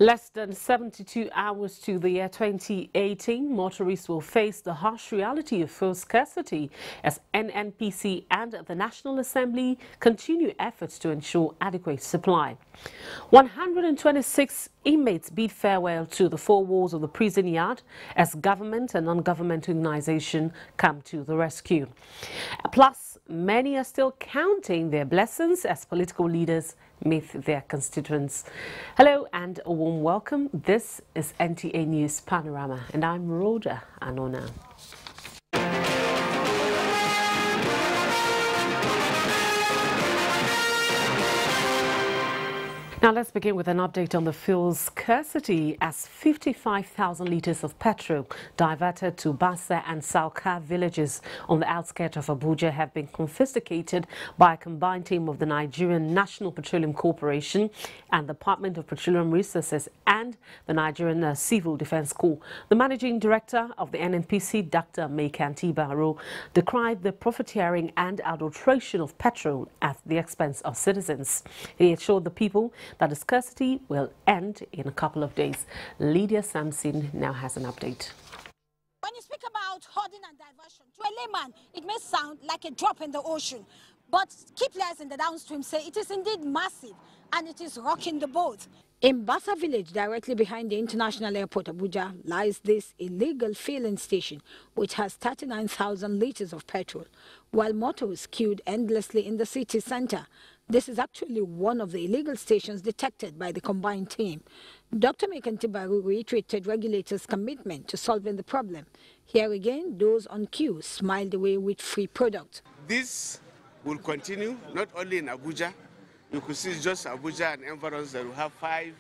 Less than 72 hours to the year 2018, motorists will face the harsh reality of fuel scarcity as NNPC and the National Assembly continue efforts to ensure adequate supply. 126 inmates bid farewell to the four walls of the prison yard as government and non-governmental organizations come to the rescue. Plus, many are still counting their blessings as political leaders meet their constituents. Hello and a warm welcome. This is NTA News Panorama and I'm Rhoda Anona. Now let's begin with an update on the fuel scarcity as 55,000 litres of petrol diverted to Bassa and Sauka villages on the outskirts of Abuja have been confiscated by a combined team of the Nigerian National Petroleum Corporation and the Department of Petroleum Resources and the Nigerian Civil Defence Corps. The Managing Director of the NNPC, Dr. Mekanti Baro, decried the profiteering and adulteration of petrol at the expense of citizens. He assured the people that the scarcity will end in a couple of days. Lydia Sampson now has an update. When you speak about hoarding and diversion, to a layman, it may sound like a drop in the ocean. But key players in the downstream say it is indeed massive and it is rocking the boat. In Bassa village, directly behind the International Airport Abuja, lies this illegal filling station, which has 39,000 litres of petrol, while motorists queued endlessly in the city centre. This is actually one of the illegal stations detected by the combined team. Dr. Mekanti Baro reiterated regulators' commitment to solving the problem. Here again, those on queue smiled away with free product. This will continue not only in Abuja. You could see just Abuja and environs that will have 5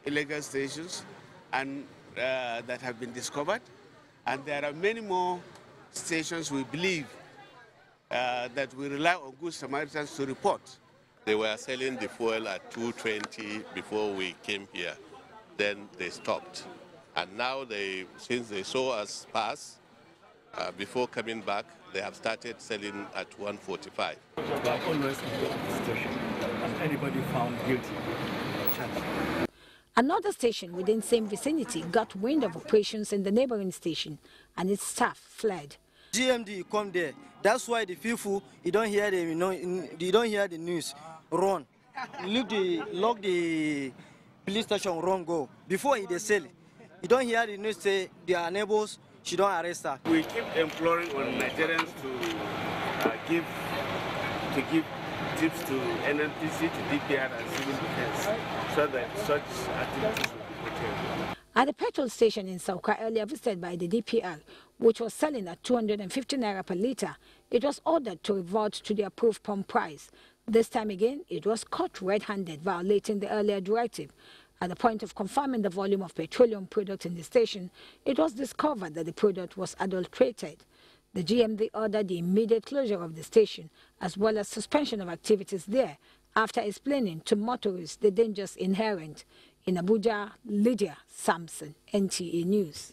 illegal stations and that have been discovered. And there are many more stations we believe that we rely on good Samaritans to report. They were selling the fuel at 220 before we came here. Then they stopped. And now, since they saw us pass, before coming back, they have started selling at 145. They are always in the station, and anybody found guilty, charged. Another station within same vicinity got wind of operations in the neighboring station, and its staff fled. GMD come there. That's why the people, you don't hear the news. Run. Lock the police station, run, go. Before they sell, you don't hear the news say they are neighbors, she don't arrest her. We keep imploring on Nigerians to give tips to NNPC, to DPR and civil defense so that such activities will be curtailed. At the petrol station in Sauka, earlier visited by the DPR, which was selling at 250 naira per litre, it was ordered to revert to the approved pump price. This time again, it was caught red-handed, violating the earlier directive. At the point of confirming the volume of petroleum product in the station, it was discovered that the product was adulterated. The GMD ordered the immediate closure of the station, as well as suspension of activities there, after explaining to motorists the dangers inherent. In Abuja, Lydia Sampson, NTA News.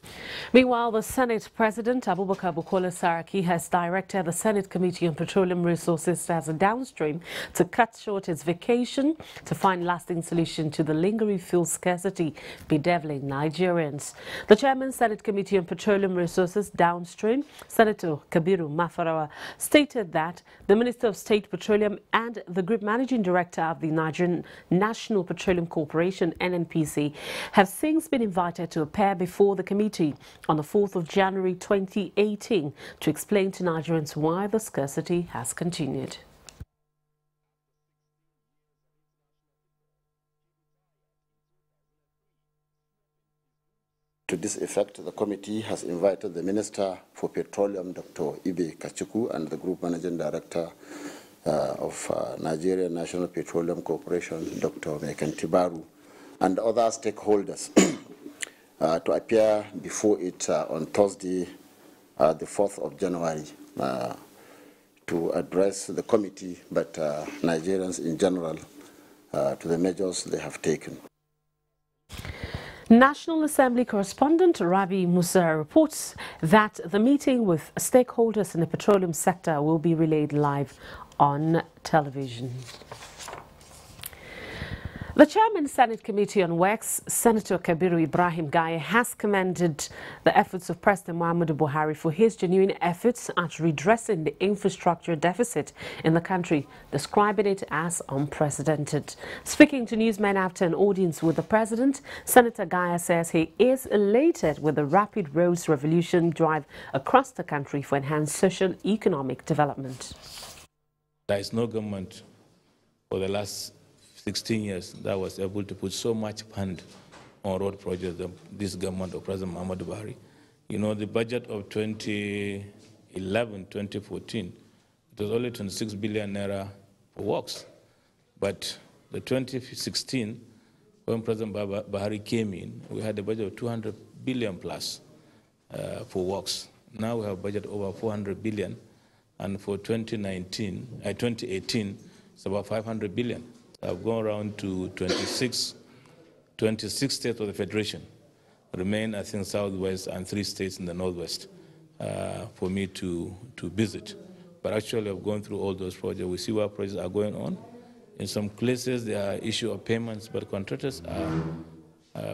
Meanwhile, the Senate President, Abubakar Bukola Saraki, has directed the Senate Committee on Petroleum Resources as a downstream to cut short its vacation to find lasting solution to the lingering fuel scarcity bedeviling Nigerians. The Chairman, Senate Committee on Petroleum Resources downstream, Senator Kabiru Mafarawa, stated that the Minister of State Petroleum and the Group Managing Director of the Nigerian National Petroleum Corporation, NNPC, have since been invited to appear before the committee on the 4th of January 2018 to explain to Nigerians why the scarcity has continued. To this effect, the committee has invited the Minister for Petroleum, Dr. Ibe Kachuku, and the Group Managing Director of Nigerian National Petroleum Corporation, Dr. Mekanti Baro, and other stakeholders to appear before it on Thursday, the 4th of January, to address the committee, but Nigerians in general, to the measures they have taken. National Assembly correspondent Rabi Musa reports that the meeting with stakeholders in the petroleum sector will be relayed live on television. The Chairman Senate Committee on Works, Senator Kabiru Ibrahim Gaye, has commended the efforts of President Muhammadu Buhari for his genuine efforts at redressing the infrastructure deficit in the country, describing it as unprecedented. Speaking to newsmen after an audience with the President, Senator Gaye says he is elated with the rapid roads revolution drive across the country for enhanced social economic development. There is no government for the last 16 years that was able to put so much fund on road projects than this government of President Muhammadu Buhari. You know, the budget of 2011-2014, it was only 26 billion naira for works. But the 2016, when President Buhari came in, we had a budget of 200 billion plus for works. Now we have a budget over 400 billion, and for 2018, it's about 500 billion. I've gone around to 26 states of the Federation. Remain, I think, Southwest and 3 states in the Northwest for me to visit. But actually, I've gone through all those projects. We see what projects are going on. In some places, there are issue of payments, but contractors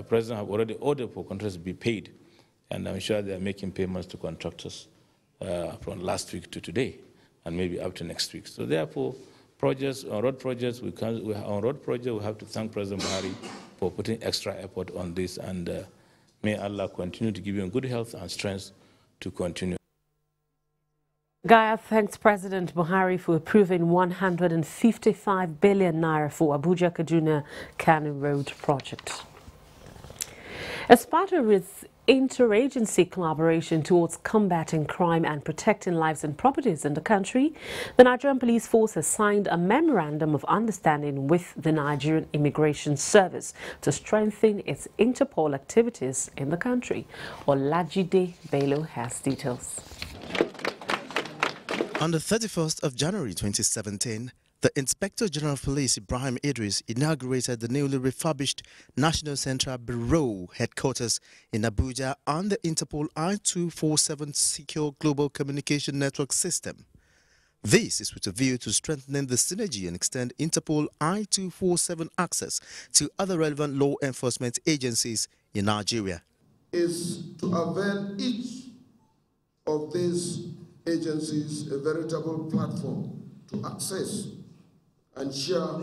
President have already ordered for contractors to be paid. And I'm sure they are making payments to contractors from last week to today, and maybe up to next week. So therefore, projects, on road projects, we have to thank President Buhari for putting extra effort on this, and may Allah continue to give you good health and strength to continue. Gaye thanks President Buhari for approving 155 billion naira for Abuja Kaduna Kano Road project. As part of its interagency collaboration towards combating crime and protecting lives and properties in the country, the Nigerian Police Force has signed a memorandum of understanding with the Nigerian Immigration Service to strengthen its Interpol activities in the country. Olajide Bello has details. On the 31st of January 2017, the Inspector General of Police, Ibrahim Idris, inaugurated the newly refurbished National Central Bureau headquarters in Abuja on the Interpol I-247 Secure Global Communication Network System. This is with a view to strengthening the synergy and extend Interpol I-247 access to other relevant law enforcement agencies in Nigeria. Is to avail each of these agencies a veritable platform to access and share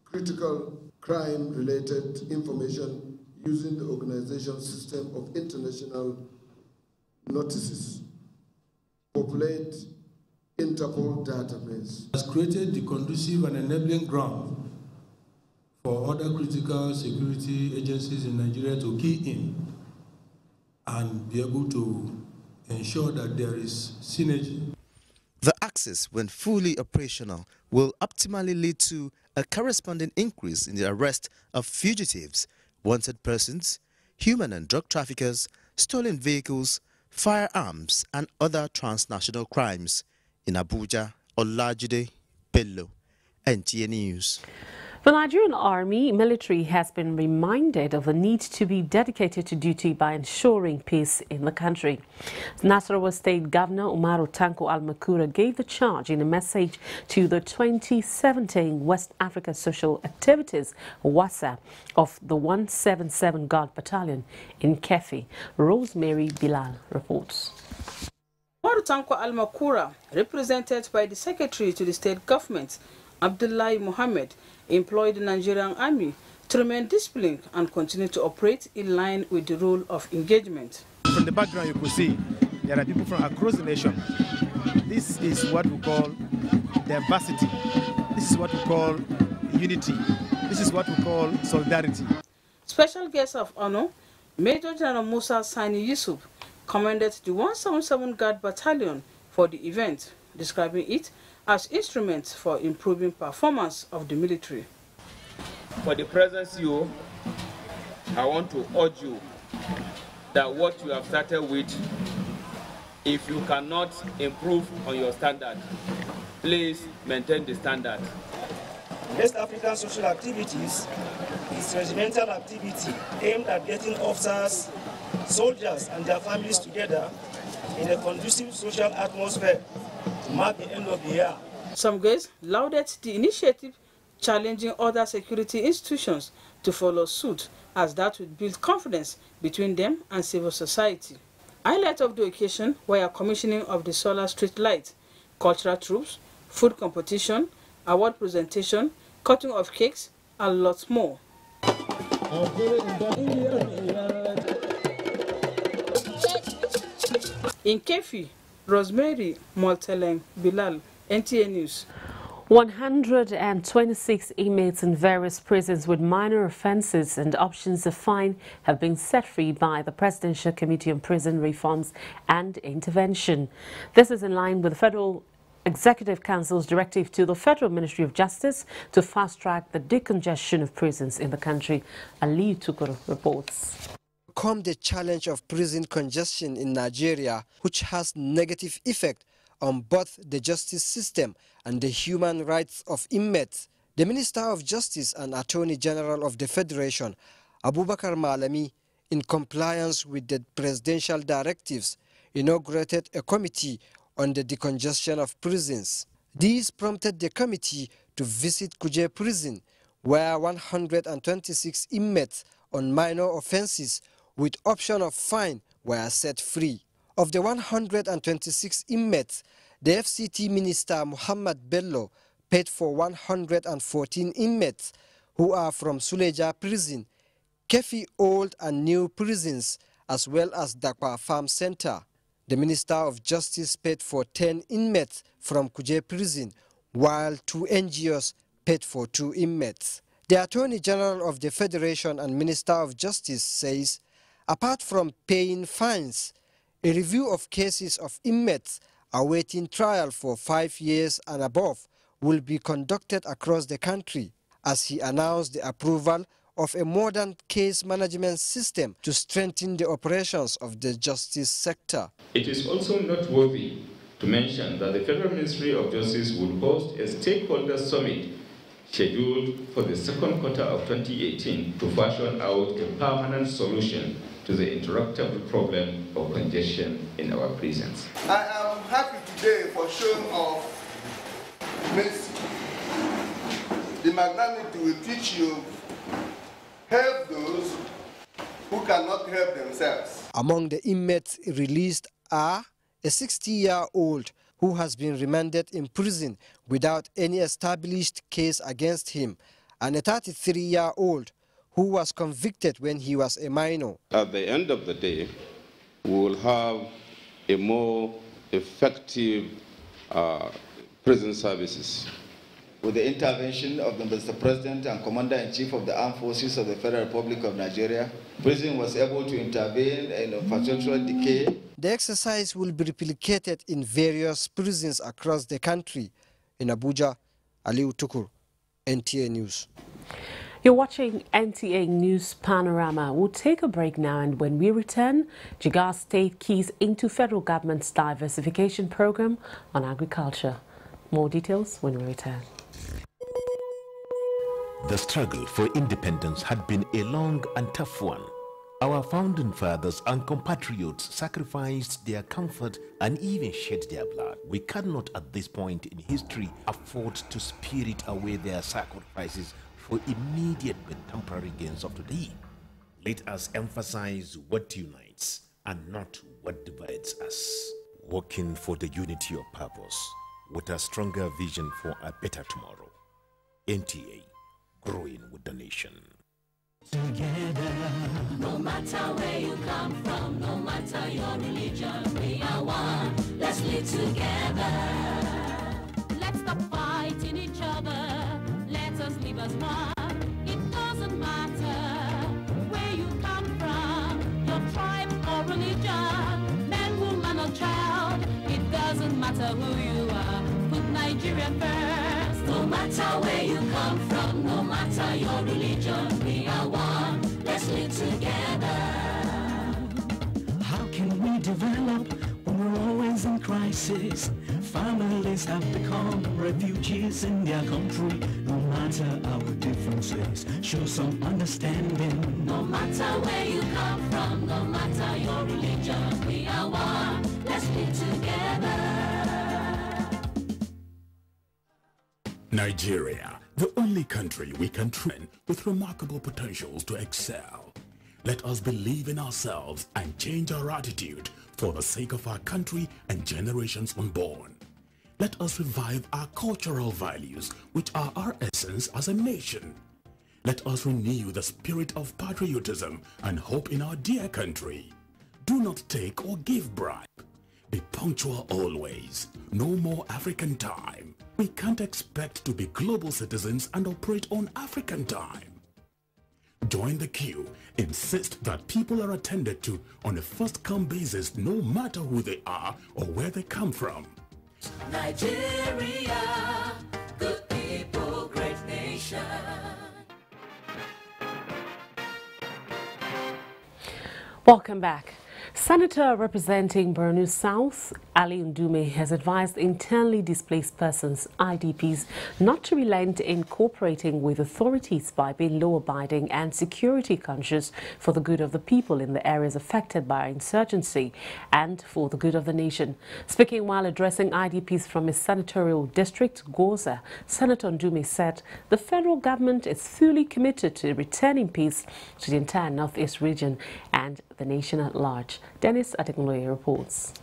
critical crime-related information using the organization's system of international notices, populate Interpol database. Has created the conducive and enabling ground for other critical security agencies in Nigeria to key in and be able to ensure that there is synergy. The access, when fully operational, will optimally lead to a corresponding increase in the arrest of fugitives, wanted persons, human and drug traffickers, stolen vehicles, firearms, and other transnational crimes. In Abuja, Olajide Bello, NTA News. The Nigerian Army military has been reminded of the need to be dedicated to duty by ensuring peace in the country. Nasarawa State Governor Umaru Tanko Al-Makura gave the charge in a message to the 2017 West Africa Social Activities WASA of the 177 Guard Battalion in Kefi. Rosemary Bilal reports. Umaru Tanko Al-Makura, represented by the Secretary to the State Government, Abdullahi Mohammed, employed the Nigerian Army to remain disciplined and continue to operate in line with the rule of engagement. From the background you could see, there are people from across the nation. This is what we call diversity. This is what we call unity. This is what we call solidarity. Special guest of honor, Major General Musa Sani Yusuf, commended the 177 Guard Battalion for the event, describing it as instruments for improving performance of the military. For the present CEO, I want to urge you that what you have started with, if you cannot improve on your standard, please maintain the standard. West African social activities is regimental activity aimed at getting officers, soldiers and their families together in a conducive social atmosphere to mark the end of the year. Some guests lauded the initiative challenging other security institutions to follow suit, as that would build confidence between them and civil society. Highlight of the occasion were a commissioning of the solar street light, cultural troops, food competition, award presentation, cutting of cakes, and lots more. In Kefi, Rosemary Molteleng Bilal, NTA News. 126 inmates in various prisons with minor offences and options of fine have been set free by the Presidential Committee on Prison Reforms and Intervention. This is in line with the Federal Executive Council's directive to the Federal Ministry of Justice to fast-track the decongestion of prisons in the country. Ali Tukur reports. Come the challenge of prison congestion in Nigeria, which has negative effect on both the justice system and the human rights of inmates. The Minister of Justice and Attorney General of the Federation, Abubakar Malami, in compliance with the presidential directives, inaugurated a committee on the decongestion of prisons. This prompted the committee to visit Kuje prison, where 126 inmates on minor offences with option of fine were set free. Of the 126 inmates, the FCT Minister Muhammad Bello paid for 114 inmates who are from Suleja prison, Kefi Old and New prisons, as well as Dakwa Farm Center. The Minister of Justice paid for 10 inmates from Kuje prison, while 2 NGOs paid for 2 inmates. The Attorney General of the Federation and Minister of Justice says, apart from paying fines, a review of cases of inmates awaiting trial for 5 years and above will be conducted across the country, as he announced the approval of a modern case management system to strengthen the operations of the justice sector. It is also noteworthy to mention that the Federal Ministry of Justice will host a stakeholder summit scheduled for the second quarter of 2018 to fashion out a permanent solution to the interruptible problem of congestion in our prisons. I am happy today for showing of mercy, the magnanimity with which you help those who cannot help themselves. Among the inmates released are a 60-year-old who has been remanded in prison without any established case against him, and a 33-year-old who was convicted when he was a minor. At the end of the day, we will have a more effective prison services. With the intervention of the Mr. President and Commander-in-Chief of the Armed Forces of the Federal Republic of Nigeria, prison was able to intervene in infrastructural decay. The exercise will be replicated in various prisons across the country. In Abuja, Ali Tukur, NTA News. You're watching NTA News Panorama. We'll take a break now, and when we return, Jigawa State keys into federal government's diversification program on agriculture. More details when we return. The struggle for independence had been a long and tough one. Our founding fathers and compatriots sacrificed their comfort and even shed their blood. We cannot at this point in history afford to spirit away their sacrifices for immediate but temporary gains of today. Let us emphasize what unites and not what divides us. Working for the unity of purpose with a stronger vision for a better tomorrow. NTA, growing with the nation. Together, no matter where you come from, no matter your religion, we are one. Let's live together. Let's stop fighting each other. Let us live as one. It doesn't matter where you come from, your tribe or religion, man, woman or child. It doesn't matter who you are. Put Nigeria first. No matter where you come from, no matter your religion, we are one. Let's live together. How can we develop when we're always in crisis? Families have become refugees in their country. No matter our differences, show some understanding. No matter where you come from, no matter your religion, we are one. Let's live together. Nigeria, the only country we can train with remarkable potentials to excel. Let us believe in ourselves and change our attitude for the sake of our country and generations unborn. Let us revive our cultural values, which are our essence as a nation. Let us renew the spirit of patriotism and hope in our dear country. Do not take or give bribe. Be punctual always. No more African time. We can't expect to be global citizens and operate on African time. Join the queue. Insist that people are attended to on a first-come basis, no matter who they are or where they come from. Nigeria, good people, great nation. Welcome back. Senator representing Borno South, Ali Ndume, has advised internally displaced persons, IDPs, not to relent in cooperating with authorities by being law-abiding and security conscious for the good of the people in the areas affected by insurgency and for the good of the nation. Speaking while addressing IDPs from his senatorial district, Goza, Senator Ndume said the federal government is fully committed to returning peace to the entire Northeast region and the nation at large. Dennis Adekunloye reports.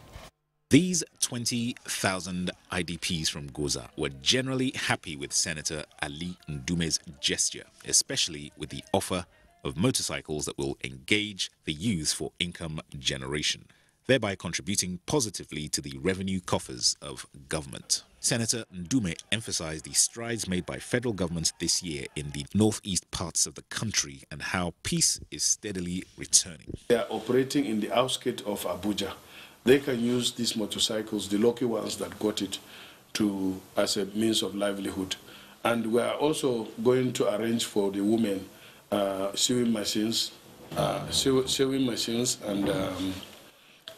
These 20,000 IDPs from Goza were generally happy with Senator Ali Ndume's gesture, especially with the offer of motorcycles that will engage the youth for income generation, thereby contributing positively to the revenue coffers of government. Senator Ndume emphasized the strides made by federal government this year in the northeast parts of the country and how peace is steadily returning. They are operating in the outskirts of Abuja. They can use these motorcycles, the lucky ones that got it, as a means of livelihood. And we are also going to arrange for the women sewing machines,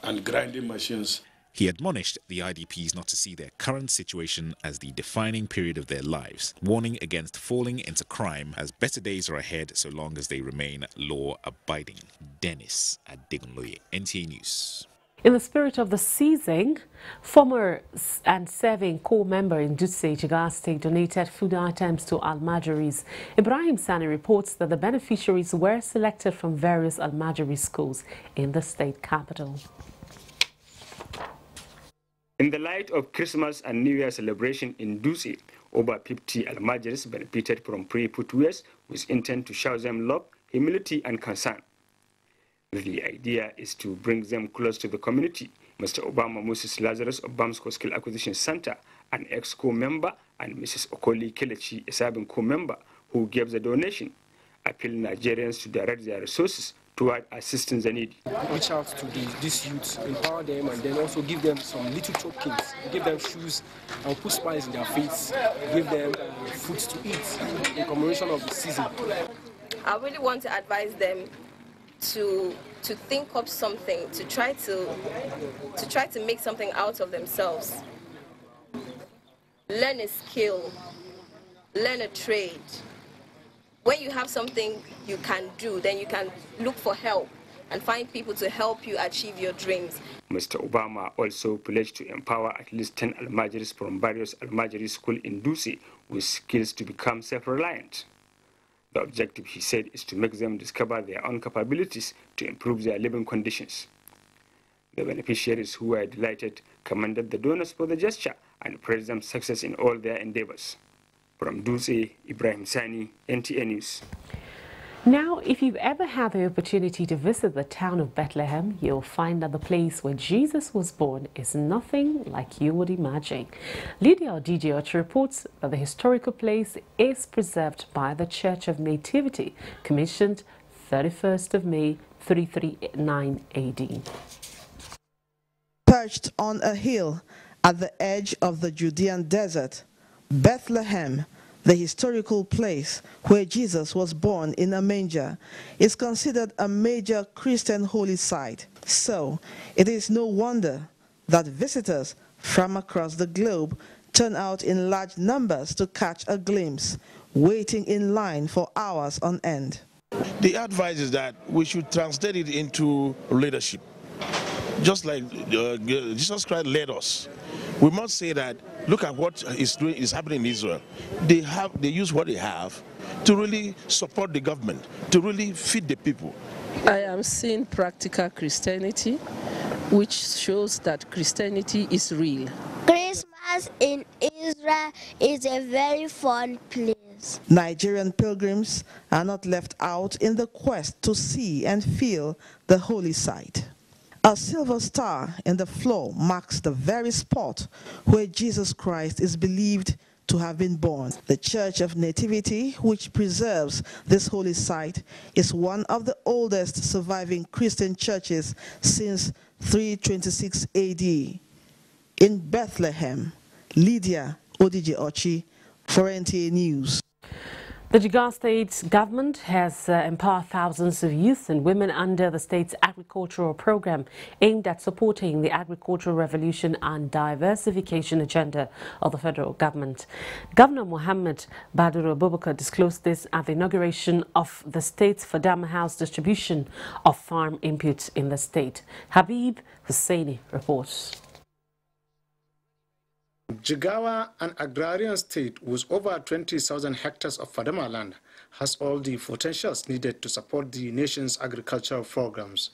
and grinding machines. He admonished the IDPs not to see their current situation as the defining period of their lives, warning against falling into crime as better days are ahead so long as they remain law-abiding. Dennis Adegunloye, NTA News. In the spirit of the seizing, former and serving co-member in Dutse, Jigawa State, donated food items to Almajiris. Ibrahim Sani reports that the beneficiaries were selected from various Almajiri schools in the state capital. In the light of Christmas and New Year celebration in Dutse, over 50 Almajiris benefited from pre-footwears with intent to show them love, humility and concern. The idea is to bring them close to the community. Mr. Obama Moses Lazarus of Bamsko Skill Acquisition Center, an ex-co-member, and Mrs. Okoli Kelechi, a serving co-member, who gave the donation, appeal Nigerians to direct their resources toward assisting the needy. Reach out to these youths, empower them, and then also give them some little tokens, give them shoes, and put smiles in their face, give them food to eat in commemoration of the season. I really want to advise them to think up something, to try to make something out of themselves. Learn a skill, learn a trade. When you have something you can do, then you can look for help and find people to help you achieve your dreams. Mr. Obama also pledged to empower at least 10 Almajiris from various Almajiri schools in Dutse with skills to become self-reliant. The objective, he said, is to make them discover their own capabilities to improve their living conditions. The beneficiaries, who were delighted, commended the donors for the gesture and praised them success in all their endeavors. From Dutse, Ibrahim Sani, NTA News. Now, if you've ever had the opportunity to visit the town of Bethlehem, you'll find that the place where Jesus was born is nothing like you would imagine. Lydia Odijioch reports that the historical place is preserved by the Church of Nativity, commissioned 31st of May 339 AD. Perched on a hill at the edge of the Judean desert, Bethlehem, the historical place where Jesus was born in a manger, is considered a major Christian holy site. So, it is no wonder that visitors from across the globe turn out in large numbers to catch a glimpse, waiting in line for hours on end. The advice is that we should translate it into leadership. Just like Jesus Christ led us, we must say that Look at what is happening in Israel. They use what they have to really support the government, to really feed the people. I am seeing practical Christianity, which shows that Christianity is real. Christmas in Israel is a very fun place. Nigerian pilgrims are not left out in the quest to see and feel the holy site. A silver star in the floor marks the very spot where Jesus Christ is believed to have been born. The Church of Nativity, which preserves this holy site, is one of the oldest surviving Christian churches since 326 AD. In Bethlehem, Lydia Odije-Ochi, for NTA News. The Jigawa State government has empowered thousands of youth and women under the state's agricultural program aimed at supporting the agricultural revolution and diversification agenda of the federal government. Governor Mohammed Badru Abubakar disclosed this at the inauguration of the state's Fadama House distribution of farm inputs in the state. Habib Hussaini reports. Jigawa, an agrarian state with over 20,000 hectares of Fadama land, has all the potentials needed to support the nation's agricultural programs.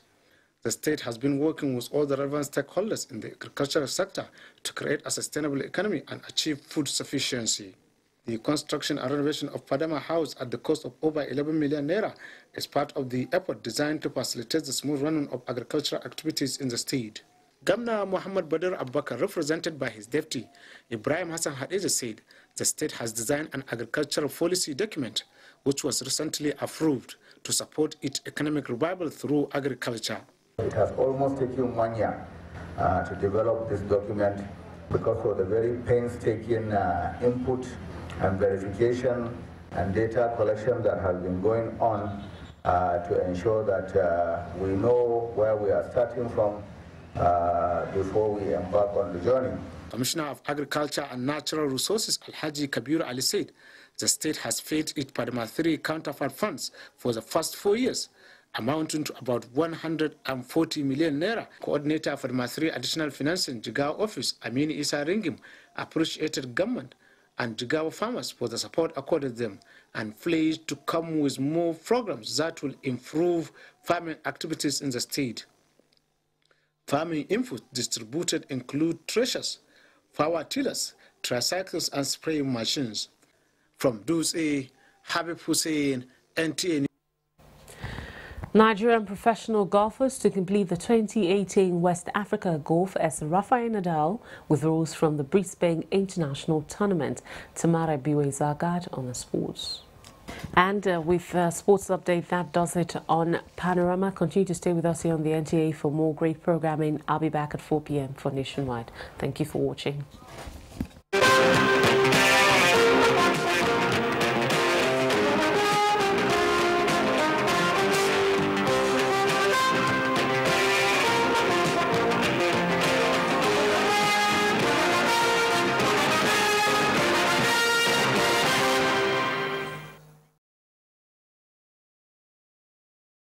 The state has been working with all the relevant stakeholders in the agricultural sector to create a sustainable economy and achieve food sufficiency. The construction and renovation of Fadama House at the cost of over 11 million naira is part of the effort designed to facilitate the smooth running of agricultural activities in the state. Governor Muhammad Badr Abubakar, represented by his deputy, Ibrahim Hassan Hadeza, said the state has designed an agricultural policy document which was recently approved to support its economic revival through agriculture. It has almost taken 1 year to develop this document because of the very painstaking input and verification and data collection that has been going on to ensure that we know where we are starting from before we embark on the journey. Commissioner of Agriculture and Natural Resources Alhaji Kabir Ali said the state has paid its Padma 3 counterpart funds for the first 4 years, amounting to about 140 million naira. Coordinator for Padma 3 Additional Financing Jigawa Office, Amin Isa Ringim, appreciated government and Jigawa farmers for the support accorded them and pledged to come with more programs that will improve farming activities in the state. Farming inputs distributed include threshers, power tillers, tricycles and spraying machines. From Duse, Habib Hussein, NTA. Nigerian professional golfers to complete the 2018 West Africa Golf as Rafael Nadal withdraws from the Brisbane International Tournament. Tamara Biwe-Zagad on the sports. And with sports update, that does it on Panorama. Continue to stay with us here on the NTA for more great programming. I'll be back at 4 p.m. for Nationwide. Thank you for watching.